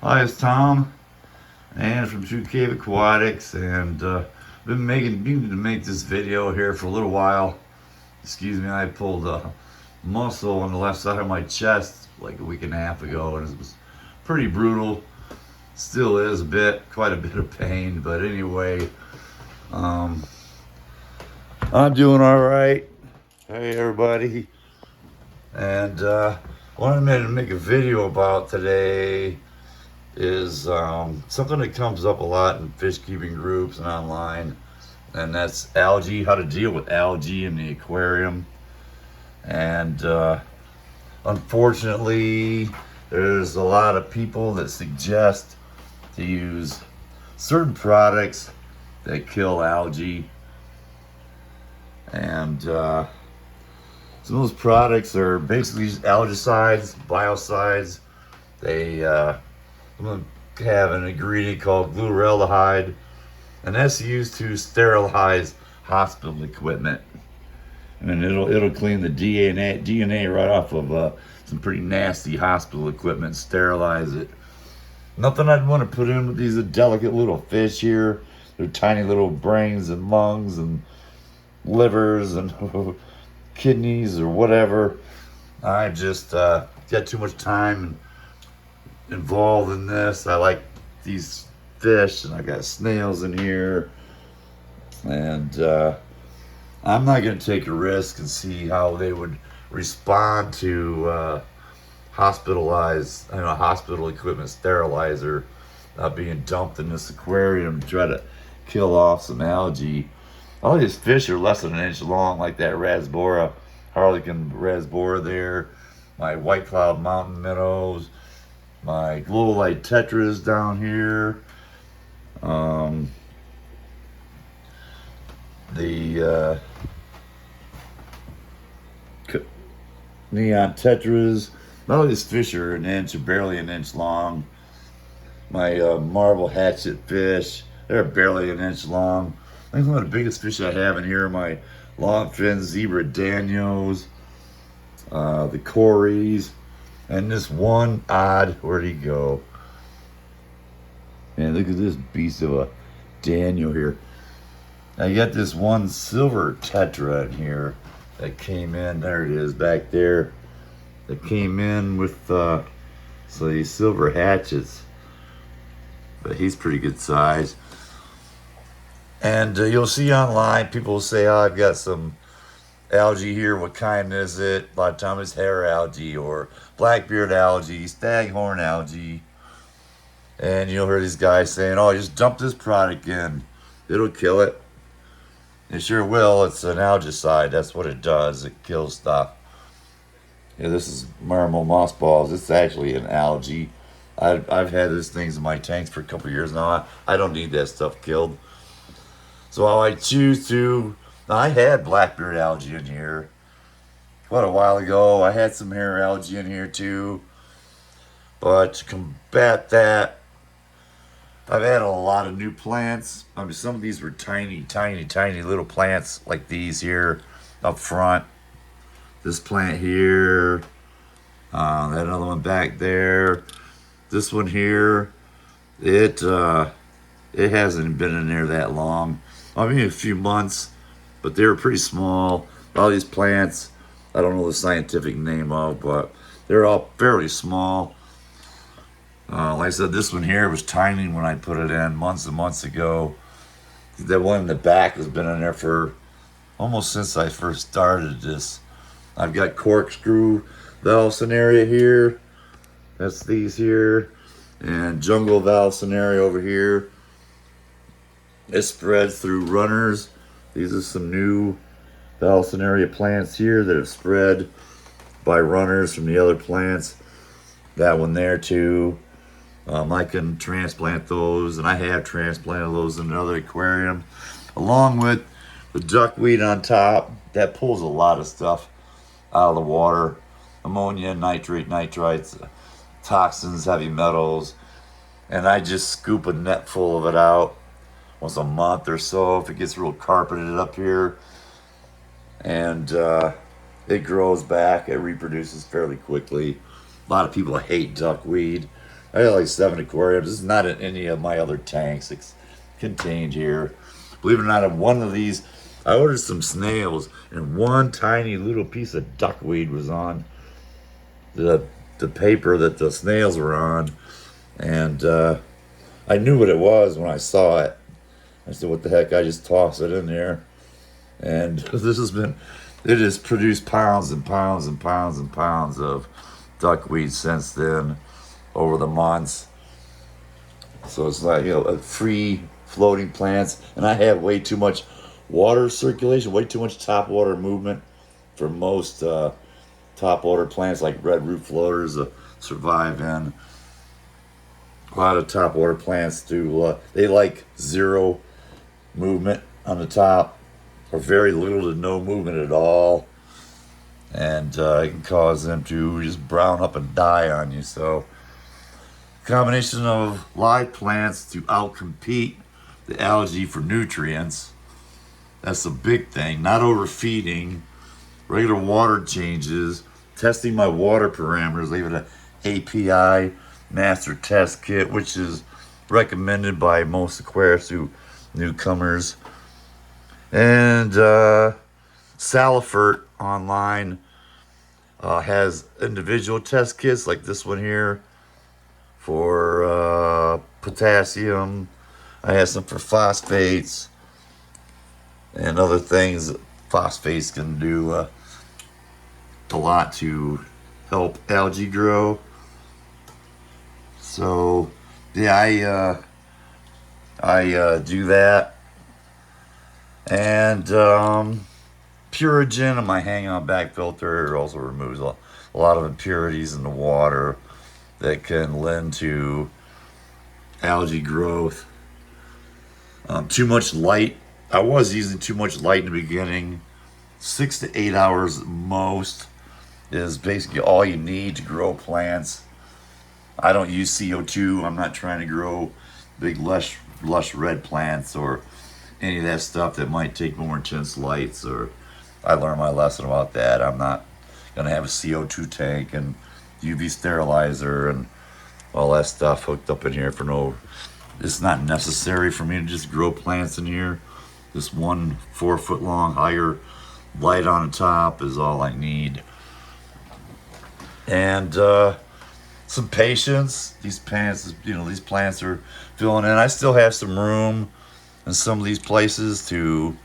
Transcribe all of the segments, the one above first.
Hi, it's Tom, and from True Cave Aquatics, and been meaning to make this video here for a little while. Excuse me, I pulled a muscle on the left side of my chest like a week and a half ago, and it was pretty brutal. Still is quite a bit of pain, but anyway, um, I'm doing all right. Hey, everybody, and what I'm going to make a video about today is something that comes up a lot in fish keeping groups and online, and that's algae, how to deal with algae in the aquarium. And unfortunately, there's a lot of people that suggest to use certain products that kill algae, and some of those products are basically just algicides, biocides. They I'm going to have an ingredient called glutaraldehyde, and that's used to sterilize hospital equipment. And it'll clean the DNA right off of some pretty nasty hospital equipment, sterilize it. Nothing I'd want to put in with these delicate little fish here. Their tiny little brains and lungs and livers and kidneys or whatever. I just got too much time involved in this. I like these fish, and I got snails in here, and I'm not going to take a risk and see how they would respond to hospital equipment sterilizer being dumped in this aquarium to try to kill off some algae. All these fish are less than an inch long, like that rasbora, Harlequin rasbora there, my white cloud mountain minnows, my glow light tetras down here, the neon tetras. All these fish are an inch or barely an inch long. My marble hatchet fish, they're barely an inch long. I think one of the biggest fish I have in here are my long fin zebra danios, the cories, and this one odd, where'd he go? Man, look at this beast of a Daniel here. I got this one silver tetra in here that came in. There it is back there. That came in with so these silver hatchets. But he's pretty good size. And you'll see online, people will say, oh, I've got some algae here. What kind is it? A lot of times it's hair algae or blackbeard algae, staghorn algae. And you'll hear these guys saying, oh, just dump this product in. It'll kill it. It sure will. It's an algicide. That's what it does. It kills stuff. Yeah, this is marble mossballs. It's actually an algae. I've had these things in my tanks for a couple of years now. I don't need that stuff killed. So I choose to. I had blackbeard algae in here quite a while ago. I had some hair algae in here too. But to combat that, I've added a lot of new plants. I mean, some of these were tiny, tiny, tiny little plants like these here up front. This plant here, that other one back there. This one here, it hasn't been in there that long. I mean, a few months, but they were pretty small. All these plants, I don't know the scientific name of, but they're all fairly small. Like I said, this one here was tiny when I put it in months and months ago. That one in the back has been in there for almost since I first started this. I've got corkscrew valve scenario here. That's these here. And jungle valve scenario over here. It spreads through runners. These are some new Valsenaria plants here that have spread by runners from the other plants. That one there too. I can transplant those, and I have transplanted those in another aquarium, along with the duckweed on top. That pulls a lot of stuff out of the water. Ammonia, nitrate, nitrites, toxins, heavy metals. And I just scoop a net full of it out once a month or so if it gets real carpeted up here. And it grows back. It reproduces fairly quickly. A lot of people hate duckweed. I got like 7 aquariums. This is not in any of my other tanks. It's contained here. Believe it or not, in one of these, I ordered some snails, and one tiny little piece of duckweed was on the paper that the snails were on, and I knew what it was when I saw it. I said, "What the heck?" I just tossed it in there, and it has produced pounds and pounds and pounds and pounds of duckweed since then over the months. So it's like, a free floating plants, and I have way too much water circulation, way too much top water movement for most top water plants like red root floaters survive in. A lot of top water plants do, they like zero movement on the top, or very little to no movement at all, and it can cause them to just brown up and die on you. So combination of live plants to outcompete the algae for nutrients. That's a big thing. Not overfeeding, regular water changes, testing my water parameters. Leave it an API master test kit, which is recommended by most aquarists to newcomers. And Salifert online has individual test kits like this one here for potassium. I have some for phosphates and other things. Phosphates can do a lot to help algae grow. So yeah, I do that. And Purigen on my hang-on back filter also removes a lot of impurities in the water that can lend to algae growth. Too much light. I was using too much light in the beginning. 6 to 8 hours most is basically all you need to grow plants. I don't use CO2. I'm not trying to grow big lush red plants or any of that stuff that might take more intense lights. Or I learned my lesson about that. I'm not gonna have a CO2 tank and UV sterilizer and all that stuff hooked up in here for no. It's not necessary for me to just grow plants in here. This 1 4-foot long higher light on the top is all I need. And some patience. These plants, these plants are filling in. I still have some room in some of these places to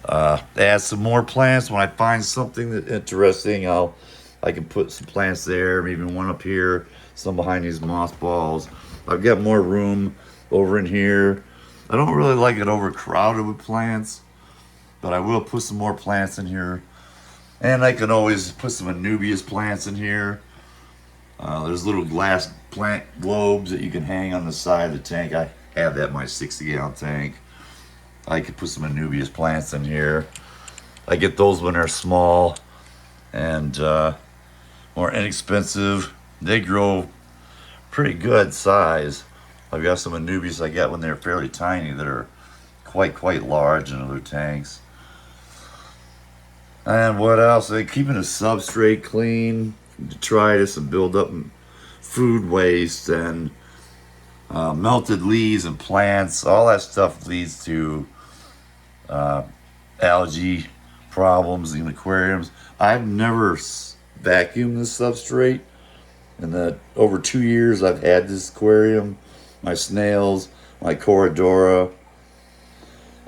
add some more plants. When I find something that's interesting, I can put some plants there, maybe one up here, some behind these mothballs. I've got more room over in here. I don't really like it overcrowded with plants, but I will put some more plants in here. And I can always put some Anubias plants in here. There's little glass plant globes that you can hang on the side of the tank. I have that in my 60-gallon tank. I could put some Anubias plants in here. I get those when they're small and more inexpensive. They grow pretty good size. I've got some Anubias I got when they're fairly tiny that are quite large in other tanks. And what else? Keeping the substrate clean, detritus and build up food waste and melted leaves and plants. All that stuff leads to algae problems in aquariums. I've never vacuumed the substrate. In the over 2 years I've had this aquarium, my snails, my Coridora,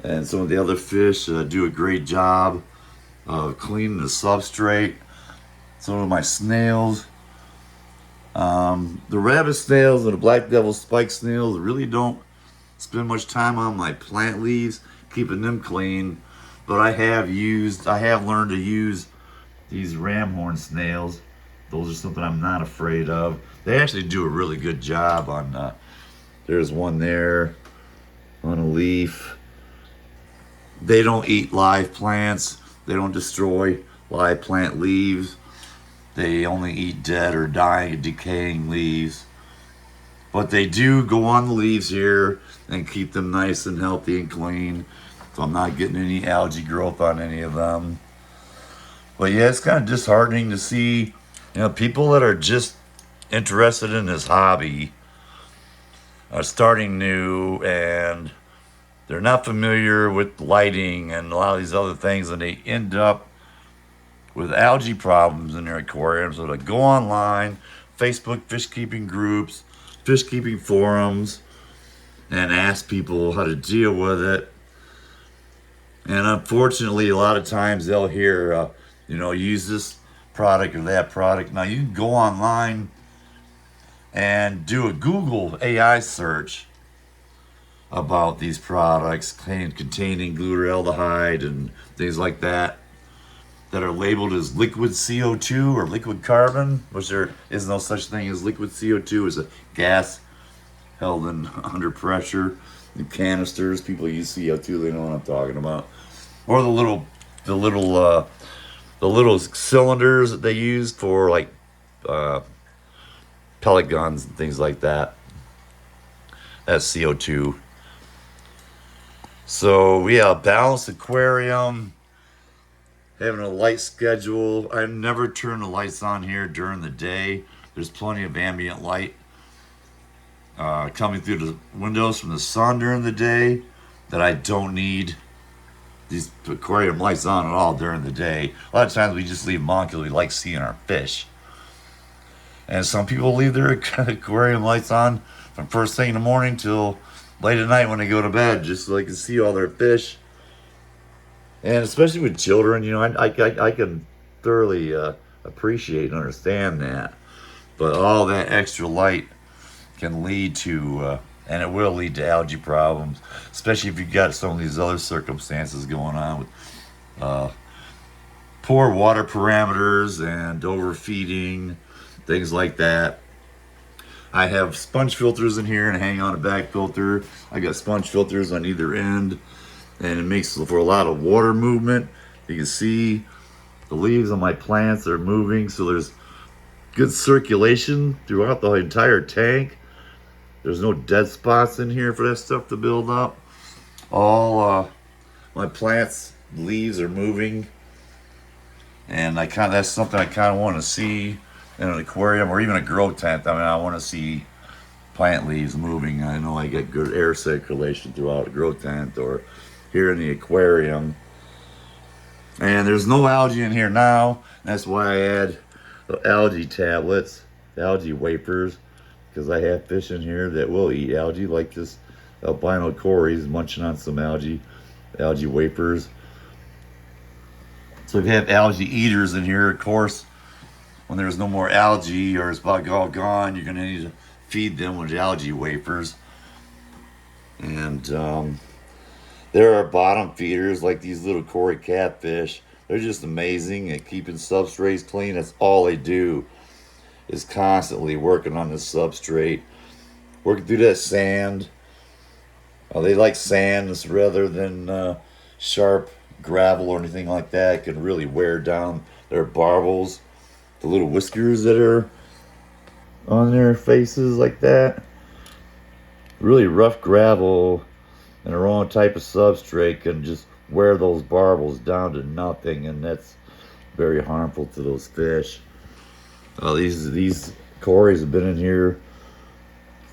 and some of the other fish do a great job of cleaning the substrate. Some of my snails, the rabbit snails and the black devil spike snails really don't spend much time on my plant leaves, keeping them clean. But I have learned to use these ramhorn snails. Those are something I'm not afraid of. They actually do a really good job on, there's one there on a leaf. They don't eat live plants. They don't destroy live plant leaves. They only eat dead or dying, decaying leaves. But they do go on the leaves here and keep them nice and healthy and clean. So I'm not getting any algae growth on any of them. But yeah, it's kind of disheartening to see, people that are just interested in this hobby are starting new, and they're not familiar with lighting and a lot of these other things, and they end up with algae problems in their aquariums. So they go online, Facebook fish keeping groups, fish keeping forums, and ask people how to deal with it. And unfortunately, a lot of times they'll hear, use this product or that product. Now you can go online and do a Google AI search about these products containing glutaraldehyde and things like that are labeled as liquid CO2 or liquid carbon, which there is no such thing as liquid CO2. It's a gas held in under pressure in canisters. People use CO2, they know what I'm talking about. Or the little cylinders that they use for like pellet guns and things like that. That's CO2. So yeah, a balanced aquarium, having a light schedule. I never turn the lights on here during the day. There's plenty of ambient light coming through the windows from the sun during the day that I don't need these aquarium lights on at all during the day. A lot of times we just leave them on because we like seeing our fish. And some people leave their aquarium lights on from first thing in the morning till late at night when they go to bed, just so they can see all their fish. And especially with children, I can thoroughly appreciate and understand that. But all that extra light can lead to, and it will lead to algae problems, especially if you've got some of these other circumstances going on with poor water parameters and overfeeding, things like that. I have sponge filters in here and hang on a back filter. I got sponge filters on either end, and it makes for a lot of water movement. You can see the leaves on my plants are moving, so there's good circulation throughout the entire tank. There's no dead spots in here for that stuff to build up. All my plants' leaves are moving, and that's something I kind of want to see in an aquarium or even a grow tent. I mean, I want to see plant leaves moving. I know I get good air circulation throughout a grow tent or here in the aquarium. And there's no algae in here now. That's why I add the algae tablets, algae wafers, because I have fish in here that will eat algae, like this albino cories munching on some algae wafers. So if you have algae eaters in here, of course, when there's no more algae or it's about all gone, you're going to need to feed them with algae wafers. And there are bottom feeders like these little cory catfish. They're just amazing at keeping substrates clean. That's all they do, is constantly working on the substrate, working through that sand. They like sand rather than sharp gravel or anything like that. It can really wear down their barbels, the little whiskers that are on their faces like that. Really rough gravel and the wrong type of substrate can just wear those barbels down to nothing, and that's very harmful to those fish. These cories have been in here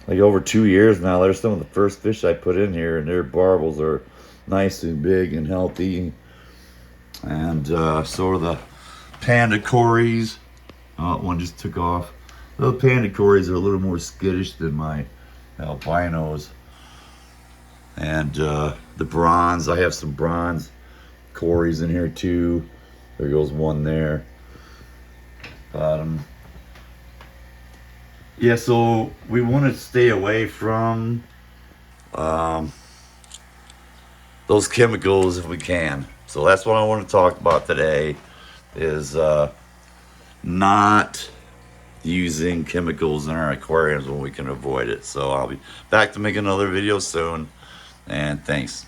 like over 2 years now. They're some of the first fish I put in here, and their barbels are nice and big and healthy. And so are the panda cories. Oh, one just took off. The panda cories are a little more skittish than my albinos. And the bronze, I have some bronze cories in here too. There goes one there. Yeah, so we want to stay away from those chemicals if we can. So that's what I want to talk about today, is not using chemicals in our aquariums when we can avoid it. So I'll be back to make another video soon, and thanks.